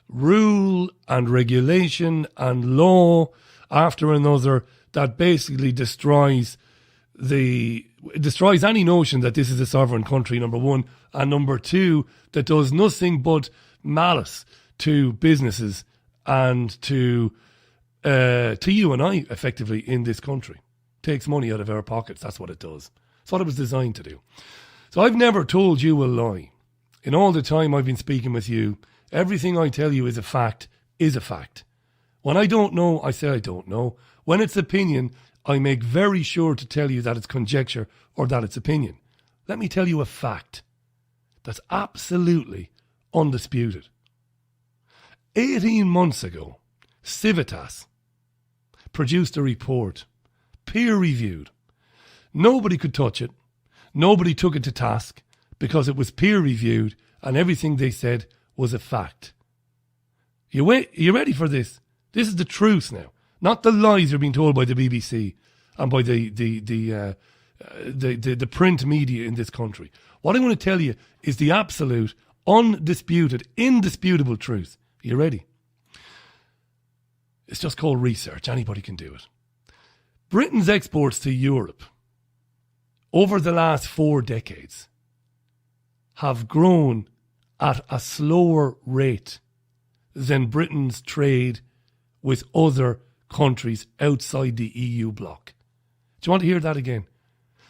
rule and regulation and law after another that basically destroys any notion that this is a sovereign country, number one, and number two, that does nothing but malice to businesses and to you and I, effectively, in this country. Takes money out of our pockets, that's what it does. That's what it was designed to do. So I've never told you a lie. In all the time I've been speaking with you, everything I tell you is a fact, is a fact. When I don't know, I say I don't know. When it's opinion, I make very sure to tell you that it's conjecture or that it's opinion. Let me tell you a fact that's absolutely undisputed. 18 months ago, Civitas produced a report, peer-reviewed. Nobody could touch it. Nobody took it to task because it was peer-reviewed and everything they said was a fact. You ready for this? This is the truth now. Not the lies you're being told by the BBC and by the print media in this country. What I'm going to tell you is the absolute, undisputed, indisputable truth. Are you ready? It's just called research. Anybody can do it. Britain's exports to Europe over the last 4 decades have grown at a slower rate than Britain's trade with other countries outside the EU bloc. Do you want to hear that again?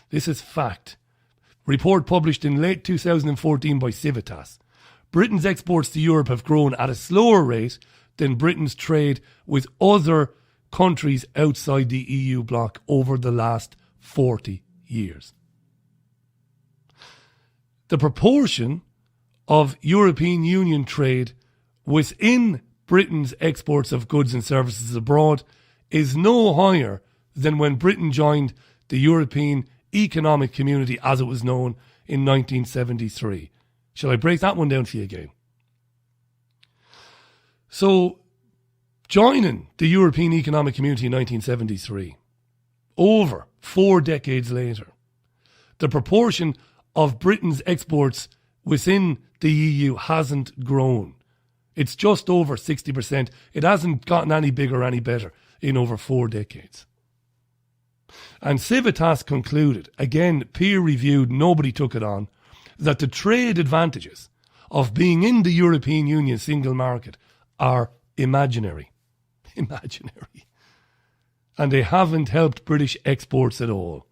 This is fact. Report published in late 2014 by Civitas. Britain's exports to Europe have grown at a slower rate than Britain's trade with other countries outside the EU bloc over the last 40 years. The proportion of European Union trade within Britain's exports of goods and services abroad is no higher than when Britain joined the European Economic Community as it was known in 1973. Shall I break that one down for you again? So, joining the European Economic Community in 1973, over 4 decades later, the proportion of Britain's exports within the EU hasn't grown. It's just over 60%. It hasn't gotten any bigger or any better in over 4 decades. And Civitas concluded, again peer-reviewed, nobody took it on, that the trade advantages of being in the European Union single market are imaginary. Imaginary. And they haven't helped British exports at all.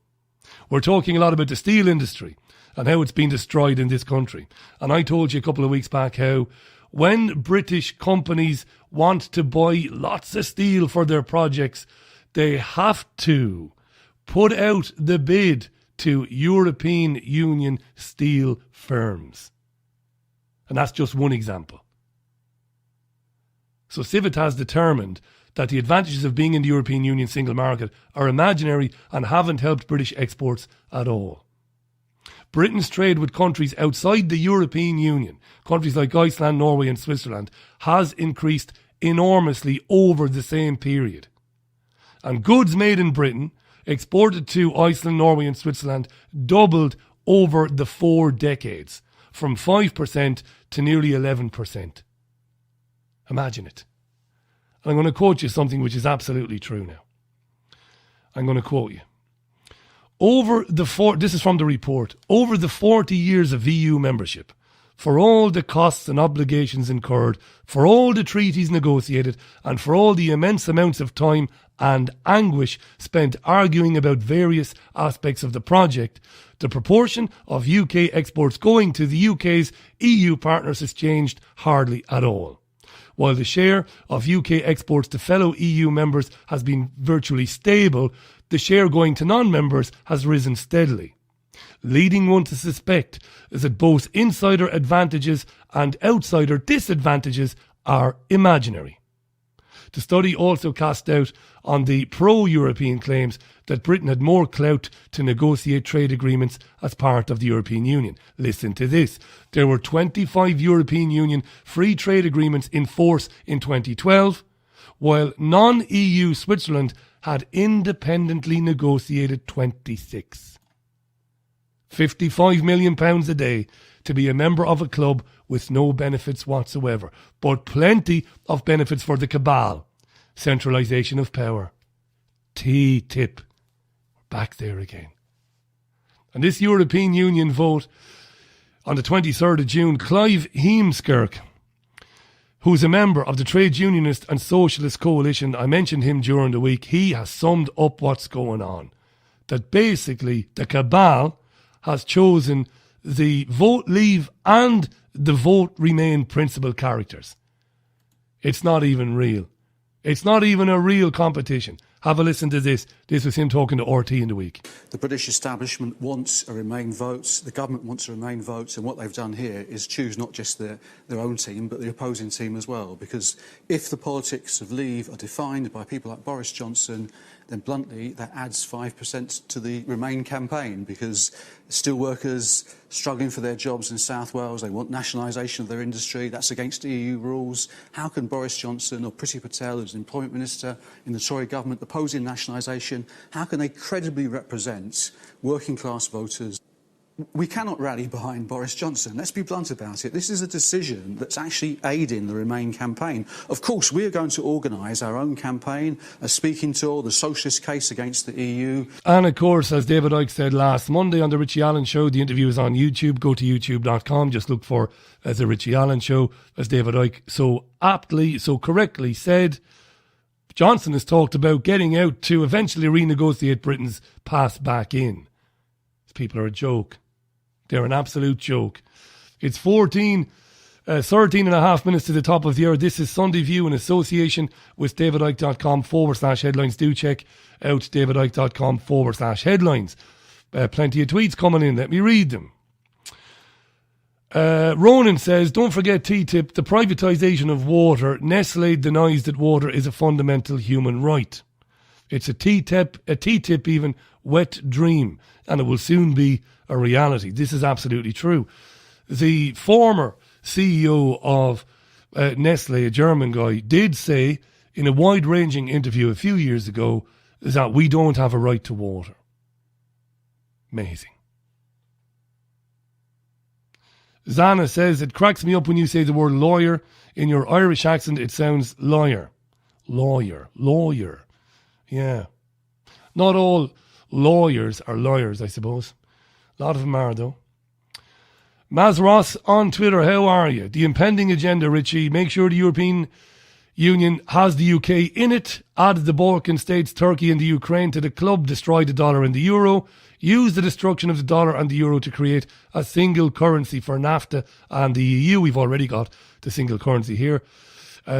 We're talking a lot about the steel industry and how it's been destroyed in this country. And I told you a couple of weeks back how when British companies want to buy lots of steel for their projects, they have to put out the bid to European Union steel firms. And that's just one example. So Civitas determined that the advantages of being in the European Union single market are imaginary and haven't helped British exports at all. Britain's trade with countries outside the European Union, countries like Iceland, Norway and Switzerland, has increased enormously over the same period. And goods made in Britain, exported to Iceland, Norway and Switzerland, doubled over the 4 decades, from 5% to nearly 11%. Imagine it. And I'm going to quote you something which is absolutely true now. I'm going to quote you. This is from the report. Over the 40 years of EU membership, for all the costs and obligations incurred, for all the treaties negotiated, and for all the immense amounts of time and anguish spent arguing about various aspects of the project, the proportion of UK exports going to the UK's EU partners has changed hardly at all. While the share of UK exports to fellow EU members has been virtually stable, the share going to non-members has risen steadily, leading one to suspect that both insider advantages and outsider disadvantages are imaginary. The study also cast doubt on the pro-European claims that Britain had more clout to negotiate trade agreements as part of the European Union. Listen to this. There were 25 European Union free trade agreements in force in 2012, while non-EU Switzerland had independently negotiated 26. £55 million a day to be a member of a club with no benefits whatsoever, but plenty of benefits for the cabal. Centralisation of power. TTIP. Back there again. And this European Union vote on the 23rd of June, Clive Heemskerk, who's a member of the Trade Unionist and Socialist Coalition, I mentioned him during the week, he has summed up what's going on. That basically the cabal has chosen the vote leave and the vote remain principal characters. It's not even real. It's not even a real competition. Have a listen to this. This was him talking to RT in the week. The British establishment wants a Remain votes, the government wants a Remain votes, and what they've done here is choose not just their own team, but the opposing team as well. Because if the politics of leave are defined by people like Boris Johnson, then bluntly, that adds 5% to the Remain campaign, because steelworkers struggling for their jobs in South Wales, they want nationalisation of their industry, that's against EU rules. How can Boris Johnson or Priti Patel, who's the employment minister in the Tory government, opposing nationalisation, how can they credibly represent working class voters? We cannot rally behind Boris Johnson. Let's be blunt about it. This is a decision that's actually aiding the Remain campaign. Of course, we are going to organise our own campaign, a speaking tour, the socialist case against the EU. And of course, as David Icke said last Monday on the Richie Allen Show, the interview is on YouTube. Go to youtube.com. Just look for the Richie Allen Show. As David Icke so aptly, so correctly said, Johnson has talked about getting out to eventually renegotiate Britain's pass back in. These people are a joke. They're an absolute joke. It's 13 and a half minutes to the top of the hour. This is Sunday View in association with davidicke.com/headlines. Do check out davidicke.com/headlines. Plenty of tweets coming in. Let me read them. Ronan says, don't forget TTIP, the privatisation of water. Nestle denies that water is a fundamental human right. It's a TTIP even wet dream, and it will soon be a reality. This is absolutely true. The former CEO of Nestle, a German guy, did say in a wide-ranging interview a few years ago that we don't have a right to water. Amazing. Zana says, it cracks me up when you say the word lawyer. In your Irish accent, it sounds liar. Lawyer. Yeah. Not all lawyers are lawyers, I suppose. A lot of them are, though. Maz Ross on Twitter, how are you? The impending agenda, Richie. Make sure the European Union has the UK in it. Add the Balkan states, Turkey and the Ukraine to the club. Destroy the dollar and the euro. Use the destruction of the dollar and the euro to create a single currency for NAFTA and the EU. We've already got the single currency here.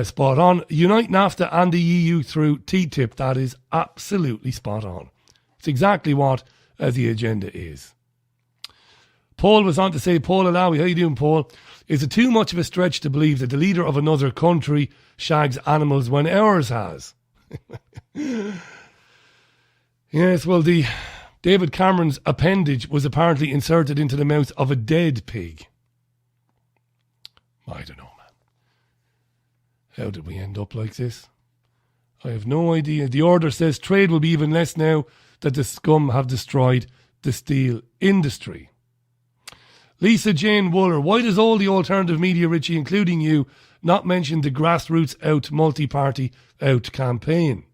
Spot on. Unite NAFTA and the EU through TTIP. That is absolutely spot on. It's exactly what the agenda is. Paul was on to say, Paul Alawi, how you doing, Paul? Is it too much of a stretch to believe that the leader of another country shags animals when ours has? Yes, well, the David Cameron's appendage was apparently inserted into the mouth of a dead pig. I don't know, man. How did we end up like this? I have no idea. The order says trade will be even less now that the scum have destroyed the steel industry. Lisa Jane Wooler, why does all the alternative media, Richie, including you, not mention the grassroots out, multi-party out campaign?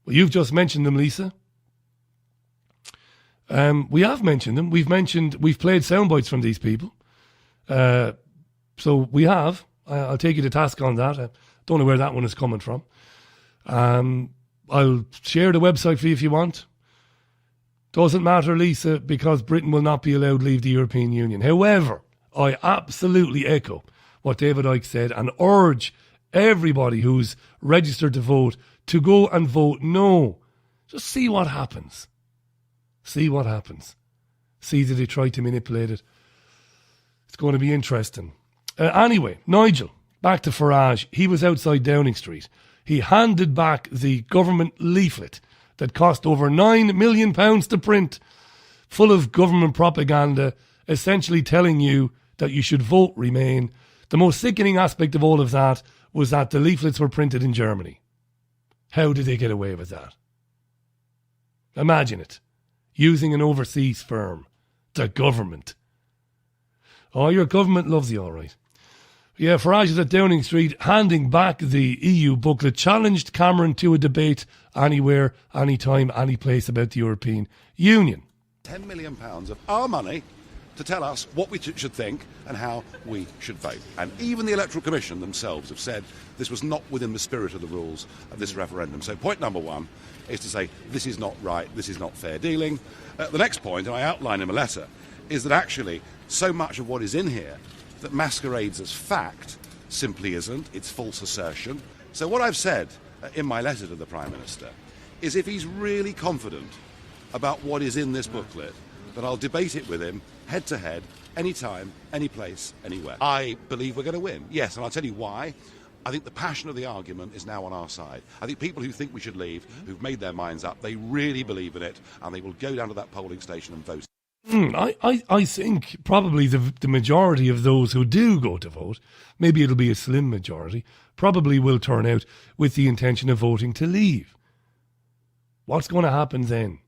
Well, you've just mentioned them, Lisa. We have mentioned them. We've played sound bites from these people. So we have. I'll take you to task on that. I don't know where that one is coming from. I'll share the website for you if you want. Doesn't matter, Lisa, because Britain will not be allowed to leave the European Union. However, I absolutely echo what David Icke said and urge everybody who's registered to vote to go and vote no. Just see what happens. See what happens. See that they try to manipulate it. It's going to be interesting. Anyway, Nigel, back to Farage. He was outside Downing Street. He handed back the government leaflet that cost over £9 million to print, full of government propaganda, essentially telling you that you should vote Remain. The most sickening aspect of all of that was that the leaflets were printed in Germany. How did they get away with that? Imagine it. Using an overseas firm. The government. Oh, your government loves you, all right. Yeah, Farage is at Downing Street handing back the EU booklet, challenged Cameron to a debate anywhere, anytime, any place about the European Union. £10 million of our money to tell us what we should think and how we should vote. And even the Electoral Commission themselves have said this was not within the spirit of the rules of this referendum. So point number one is to say this is not right, this is not fair dealing. The next point, and I outline in a letter, is that actually so much of what is in here that masquerades as fact simply isn't. It's false assertion. So what I've said in my letter to the Prime Minister is if he's really confident about what is in this booklet, that I'll debate it with him head to head, anytime, any place, anywhere. I believe we're going to win. Yes, and I'll tell you why. I think the passion of the argument is now on our side. I think people who think we should leave, who've made their minds up, they really believe in it, and they will go down to that polling station and vote. I think probably the majority of those who do go to vote, maybe it'll be a slim majority, probably will turn out with the intention of voting to leave. What's going to happen then?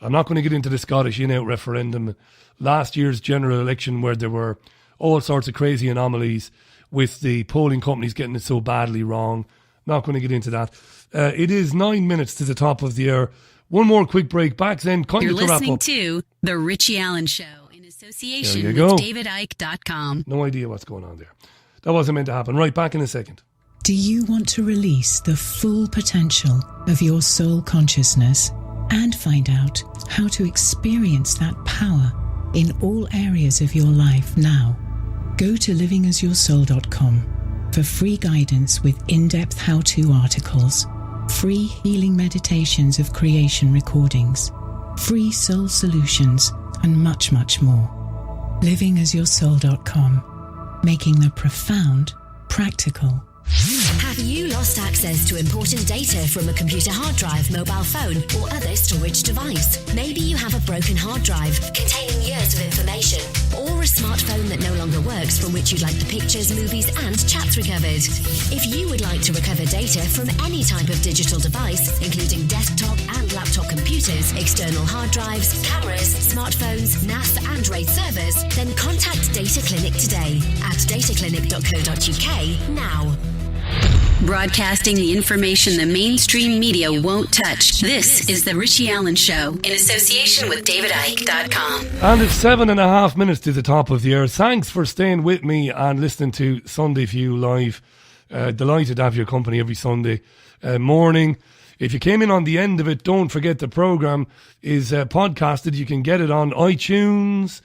I'm not going to get into the Scottish in-out referendum, last year's general election where there were all sorts of crazy anomalies with the polling companies getting it so badly wrong. Not going to get into that. It is 9 minutes to the top of the hour. One more quick break. Back then, You're listening to The Richie Allen Show in association with DavidIke.com. No idea what's going on there. That wasn't meant to happen. Right, back in a second. Do you want to release the full potential of your soul consciousness and find out how to experience that power in all areas of your life now? Go to livingasyoursoul.com for free guidance with in-depth how-to articles, free healing meditations of creation recordings, free soul solutions, and much, much more. livingasyoursoul.com, making the profound practical. Have you lost access to important data from a computer hard drive, mobile phone, or other storage device? Maybe you have a broken hard drive containing years of information, or a smartphone that no longer works from which you'd like the pictures, movies, and chats recovered. If you would like to recover data from any type of digital device, including desktop and laptop computers, external hard drives, cameras, smartphones, NAS, and RAID servers, then contact Data Clinic today at dataclinic.co.uk now. Broadcasting the information the mainstream media won't touch. This is The Richie Allen Show in association with DavidIke.com. And it's 7.5 minutes to the top of the hour. Thanks for staying with me and listening to Sunday View Live. Delighted to have your company every Sunday morning. If you came in on the end of it, don't forget the programme is podcasted. You can get it on iTunes.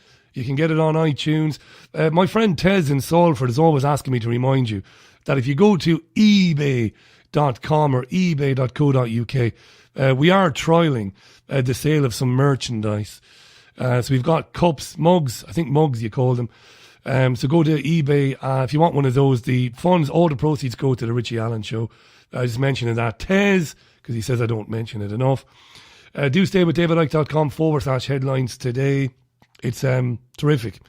My friend Tez in Salford is always asking me to remind you that if you go to ebay.com or ebay.co.uk, we are trialling the sale of some merchandise. So we've got cups, mugs, I think mugs you call them. So go to eBay. If you want one of those, the funds, all the proceeds go to the Richie Allen Show. I just mentioned that. Tez, because he says I don't mention it enough. Do stay with davidike.com/headlines today. It's terrific.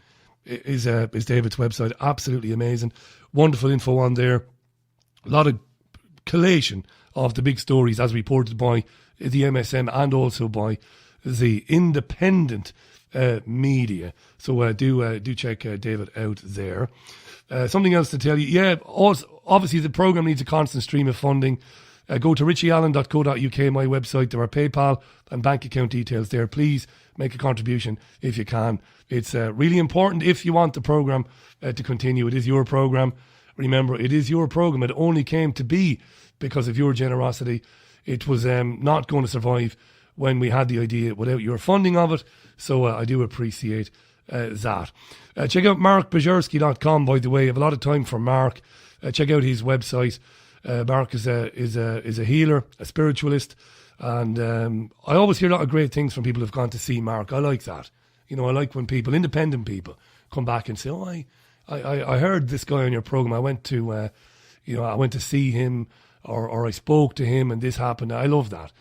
Is David's website. Absolutely amazing. Wonderful info on there. A lot of collation of the big stories as reported by the MSM and also by the independent media. So do check David out there. Something else to tell you. Yeah, also, obviously the programme needs a constant stream of funding. Go to richieallen.co.uk, my website. There are PayPal and bank account details there. Please make a contribution if you can. It's really important if you want the programme to continue. It is your programme. Remember, it is your programme. It only came to be because of your generosity. It was not going to survive when we had the idea without your funding of it. So I do appreciate that. Check out markbajorski.com, by the way. I have a lot of time for Mark. Check out his website. Mark is a healer, a spiritualist, and I always hear a lot of great things from people who've gone to see Mark. I like that. You know, I like when people, independent people, come back and say, "Oh, I heard this guy on your program. I went to, I went to see him, or I spoke to him, and this happened. I love that.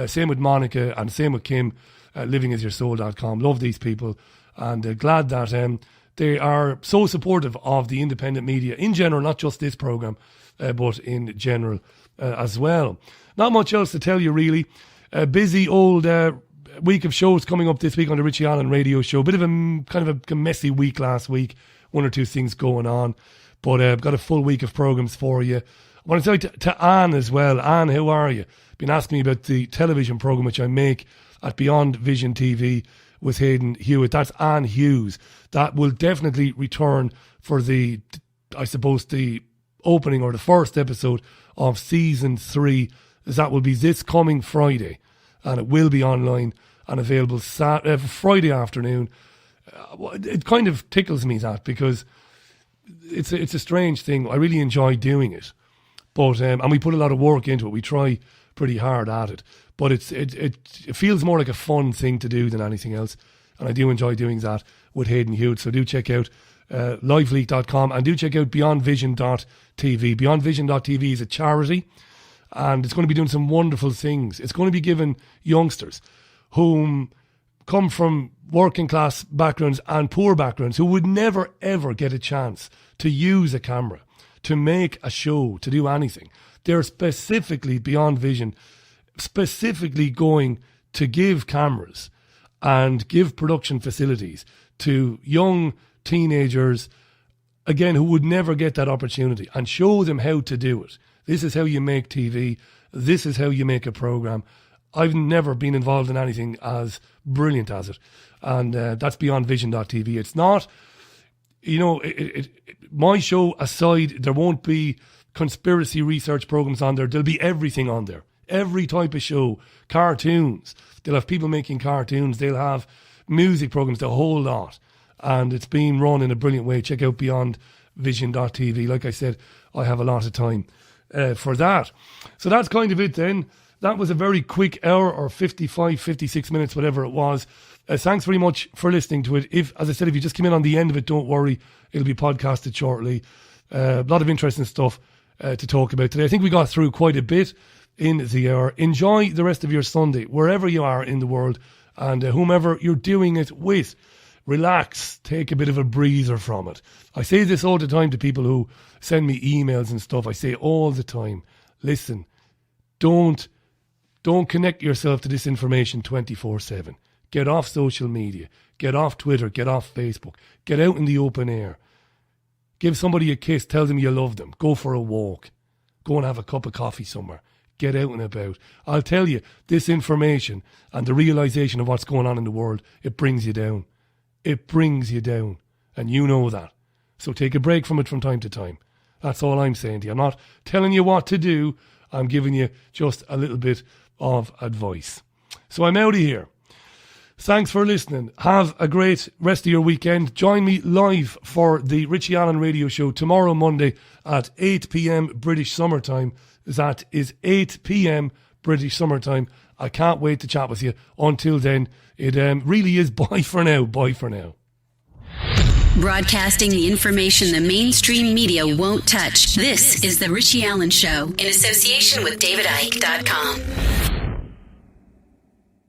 Same with Monica, and same with Kim, livingasyoursoul.com. Love these people, and glad that they are so supportive of the independent media in general, not just this program, but in general as well. Not much else to tell you, really. A busy old week of shows coming up this week on the Richie Allen radio show. Bit of a kind of a messy week last week. One or two things going on. But I've got a full week of programmes for you. I want to tell you to Anne as well. Anne, how are you? Been asking me about the television programme which I make at Beyond Vision TV with Hayden Hewitt. That's Anne Hughes. That will definitely return for the opening or the first episode of season 3. That will be this coming Friday, and it will be online and available Friday afternoon. It kind of tickles me that, because it's a strange thing. I really enjoy doing it, but and we put a lot of work into it. We try pretty hard at it, but it feels more like a fun thing to do than anything else, and I do enjoy doing that with Hayden Hewitt. So do check out liveleak.com and do check out beyondvision.tv. Beyondvision.tv is a charity, and it's going to be doing some wonderful things. It's going to be giving youngsters whom come from working class backgrounds and poor backgrounds who would never ever get a chance to use a camera, to make a show, to do anything. They're specifically, Beyond Vision, specifically going to give cameras and give production facilities to young teenagers, again, who would never get that opportunity, and show them how to do it. This is how you make TV. This is how you make a programme. I've never been involved in anything as brilliant as it. And that's beyondvision.tv. It's not, my show aside, there won't be conspiracy research programmes on there. There'll be everything on there. Every type of show. Cartoons. They'll have people making cartoons. They'll have music programmes, the whole lot. And it's being run in a brilliant way. Check out beyondvision.tv. Like I said, I have a lot of time for that. So that's kind of it then. That was a very quick hour, or 55, 56 minutes, whatever it was. Thanks very much for listening to it. As I said, if you just came in on the end of it, don't worry. It'll be podcasted shortly. A lot of interesting stuff to talk about today. I think we got through quite a bit in the hour. Enjoy the rest of your Sunday, wherever you are in the world, and whomever you're doing it with. Relax. Take a bit of a breather from it. I say this all the time to people who send me emails and stuff. I say all the time, listen, don't connect yourself to this information 24/7. Get off social media. Get off Twitter. Get off Facebook. Get out in the open air. Give somebody a kiss. Tell them you love them. Go for a walk. Go and have a cup of coffee somewhere. Get out and about. I'll tell you, this information and the realisation of what's going on in the world, it brings you down. It brings you down. And you know that. So take a break from it from time to time. That's all I'm saying to you. I'm not telling you what to do. I'm giving you just a little bit of advice. So I'm out of here. Thanks for listening. Have a great rest of your weekend. Join me live for the Richie Allen radio show tomorrow, Monday, at 8 p.m. British summertime. That is 8 p.m. British summertime. I can't wait to chat with you. Until then, it really is bye for now. Bye for now. Broadcasting the information the mainstream media won't touch. This is The Richie Allen Show in association with DavidIke.com.